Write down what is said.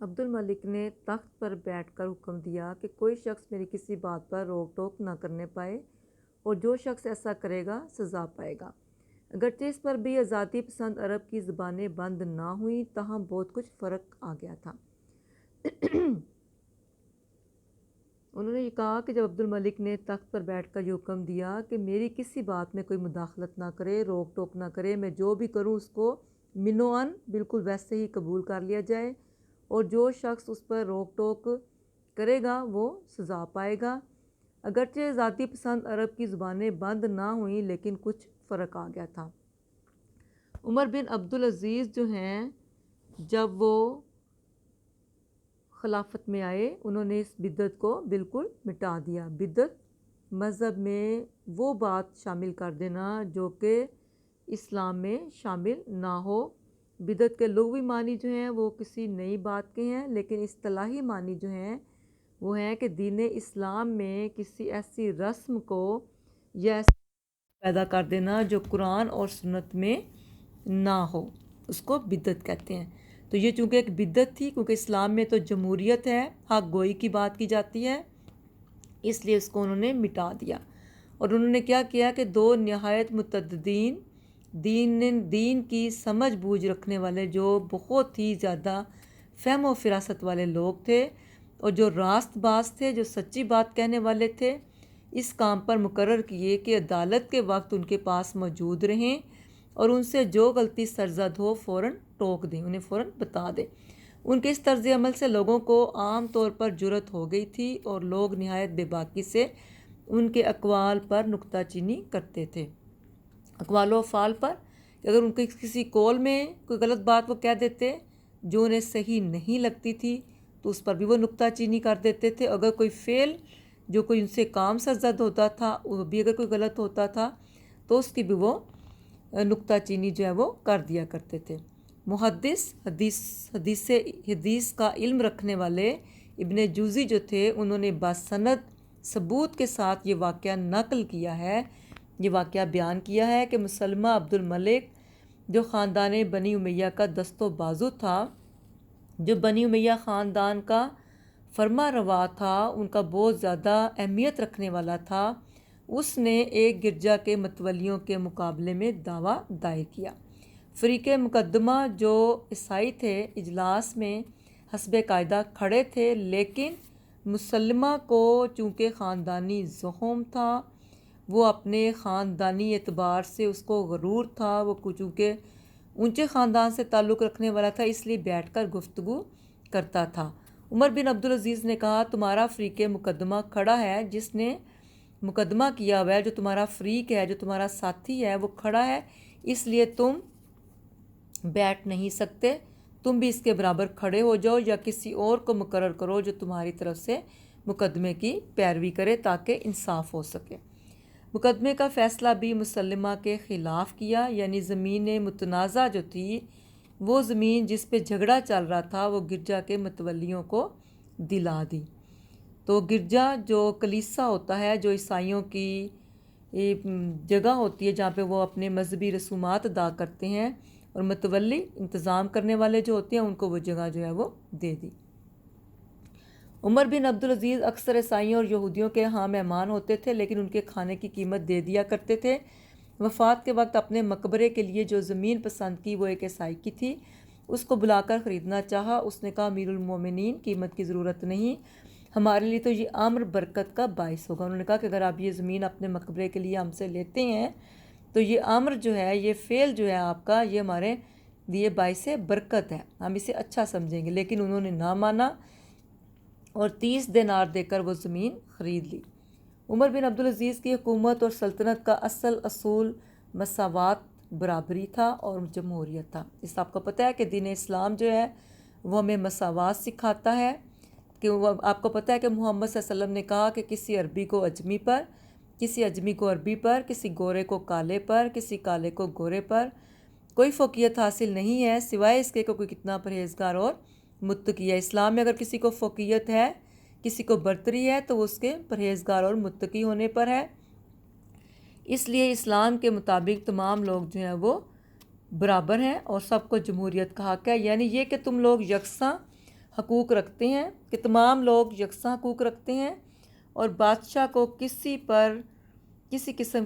عبد الملک نے تخت پر بیٹھ کر حکم دیا کہ کوئی شخص میری کسی بات پر روک ٹوک نہ کرنے پائے اور جو شخص ایسا کرے گا سزا پائے گا۔ اگرچہ اس پر بھی آزادی پسند عرب کی زبانیں بند نہ ہوئیں تاہم بہت کچھ فرق آ گیا تھا۔ انہوں نے یہ کہا کہ جب عبد الملک نے تخت پر بیٹھ کر یہ حکم دیا کہ میری کسی بات میں کوئی مداخلت نہ کرے، روک ٹوک نہ کرے، میں جو بھی کروں اس کو منوعاً بالکل ویسے ہی قبول کر لیا جائے اور جو شخص اس پر روک ٹوک کرے گا وہ سزا پائے گا۔ اگرچہ ذاتی پسند عرب کی زبانیں بند نہ ہوئیں لیکن کچھ فرق آ گیا تھا۔ عمر بن عبدالعزیز جو ہیں جب وہ خلافت میں آئے انہوں نے اس بدعت کو بالکل مٹا دیا۔ بدعت مذہب میں وہ بات شامل کر دینا جو کہ اسلام میں شامل نہ ہو۔ بدعت کے لغوی معنی جو ہیں وہ کسی نئی بات کے ہیں، لیکن اصطلاحی معنی جو ہیں وہ ہیں کہ دین اسلام میں کسی ایسی رسم کو یا ایسی پیدا کر دینا جو قرآن اور سنت میں نہ ہو، اس کو بدعت کہتے ہیں۔ تو یہ چونکہ ایک بدعت تھی، کیونکہ اسلام میں تو جمہوریت ہے، حق گوئی کی بات کی جاتی ہے، اس لیے اس کو انہوں نے مٹا دیا۔ اور انہوں نے کیا کیا کہ دو نہایت متعددین دین کی سمجھ بوجھ رکھنے والے جو بہت ہی زیادہ فہم و فراست والے لوگ تھے اور جو راست باز تھے، جو سچی بات کہنے والے تھے، اس کام پر مقرر کیے کہ عدالت کے وقت ان کے پاس موجود رہیں اور ان سے جو غلطی سرزد ہو فوراً ٹوک دیں، انہیں فوراً بتا دیں۔ ان کے اس طرز عمل سے لوگوں کو عام طور پر جرأت ہو گئی تھی اور لوگ نہایت بے باکی سے ان کے اقوال پر نکتہ چینی کرتے تھے، اقوال و افعال پر، کہ اگر ان کے کسی قول میں کوئی غلط بات وہ کہہ دیتے جو انہیں صحیح نہیں لگتی تھی تو اس پر بھی وہ نکتہ چینی کر دیتے تھے۔ اگر کوئی فعل جو کوئی ان سے کام سرزد ہوتا تھا وہ بھی اگر کوئی غلط ہوتا تھا تو اس کی بھی وہ نکتہ چینی جو ہے وہ کر دیا کرتے تھے۔ محدث حدیث کا علم رکھنے والے ابن جوزی جو تھے انہوں نے باسند ثبوت کے ساتھ یہ واقعہ نقل کیا ہے، یہ واقعہ بیان کیا ہے کہ مسلمہ عبد الملک جو خاندان بنی امیہ کا دست و بازو تھا، جو بنی امیہ خاندان کا فرما روا تھا، ان کا بہت زیادہ اہمیت رکھنے والا تھا، اس نے ایک گرجا کے متولیوں کے مقابلے میں دعویٰ دائر کیا۔ فریق مقدمہ جو عیسائی تھے اجلاس میں حسب قاعدہ کھڑے تھے، لیکن مسلمہ کو چونکہ خاندانی زخم تھا، وہ اپنے خاندانی اعتبار سے اس کو غرور تھا، وہ چونکہ اونچے خاندان سے تعلق رکھنے والا تھا اس لیے بیٹھ کر گفتگو کرتا تھا۔ عمر بن عبدالعزیز نے کہا تمہارا فریق مقدمہ کھڑا ہے، جس نے مقدمہ کیا ہوا ہے، جو تمہارا فریق ہے، جو تمہارا ساتھی ہے وہ کھڑا ہے، اس لیے تم بیٹھ نہیں سکتے، تم بھی اس کے برابر کھڑے ہو جاؤ یا کسی اور کو مقرر کرو جو تمہاری طرف سے مقدمے کی پیروی کرے تاکہ انصاف ہو سکے۔ مقدمے کا فیصلہ بھی مسلمہ کے خلاف کیا، یعنی زمین متنازع جو تھی، وہ زمین جس پہ جھگڑا چل رہا تھا وہ گرجا کے متولیوں کو دلا دی۔ تو گرجا جو کلیسا ہوتا ہے، جو عیسائیوں کی جگہ ہوتی ہے جہاں پہ وہ اپنے مذہبی رسومات ادا کرتے ہیں، اور متولی انتظام کرنے والے جو ہوتے ہیں ان کو وہ جگہ جو ہے وہ دے دی۔ عمر بن عبدالعزیز اکثر عیسائیوں اور یہودیوں کے ہاں مہمان ہوتے تھے، لیکن ان کے کھانے کی قیمت دے دیا کرتے تھے۔ وفات کے وقت اپنے مقبرے کے لیے جو زمین پسند کی وہ ایک عیسائی کی تھی، اس کو بلا کر خریدنا چاہا۔ اس نے کہا امیر المومنین قیمت کی ضرورت نہیں، ہمارے لیے تو یہ امر برکت کا باعث ہوگا۔ انہوں نے کہا کہ اگر آپ یہ زمین اپنے مقبرے کے لیے ہم سے لیتے ہیں تو یہ امر جو ہے، یہ فعل جو ہے آپ کا، یہ ہمارے لیے باعث برکت ہے، ہم اسے اچھا سمجھیں گے۔ لیکن انہوں نے نہ مانا اور 30 دینار دے کر وہ زمین خرید لی۔ عمر بن عبدالعزیز کی حکومت اور سلطنت کا اصل اصول مساوات، برابری تھا اور جمہوریت تھا۔ اس آپ کو پتہ ہے کہ دین اسلام جو ہے وہ ہمیں مساوات سکھاتا ہے، کہ وہ آپ کو پتہ ہے کہ محمد صلی اللہ علیہ وسلم نے کہا کہ کسی عربی کو اجمی پر، کسی اجمی کو عربی پر، کسی گورے کو کالے پر، کسی کالے کو گورے پر کوئی فوقیت حاصل نہیں ہے سوائے اس کے کہ کوئی کتنا پرہیزگار اور متقی ہے۔ اسلام میں اگر کسی کو فوقیت ہے، کسی کو برتری ہے تو وہ اس کے پرہیزگار اور متقی ہونے پر ہے۔ اس لیے اسلام کے مطابق تمام لوگ جو ہیں وہ برابر ہیں اور سب کو جمہوریت کا حق ہے، یعنی یہ کہ تم لوگ یکساں حقوق رکھتے ہیں کہ تمام لوگ یکساں حقوق رکھتے ہیں اور بادشاہ کو کسی قسم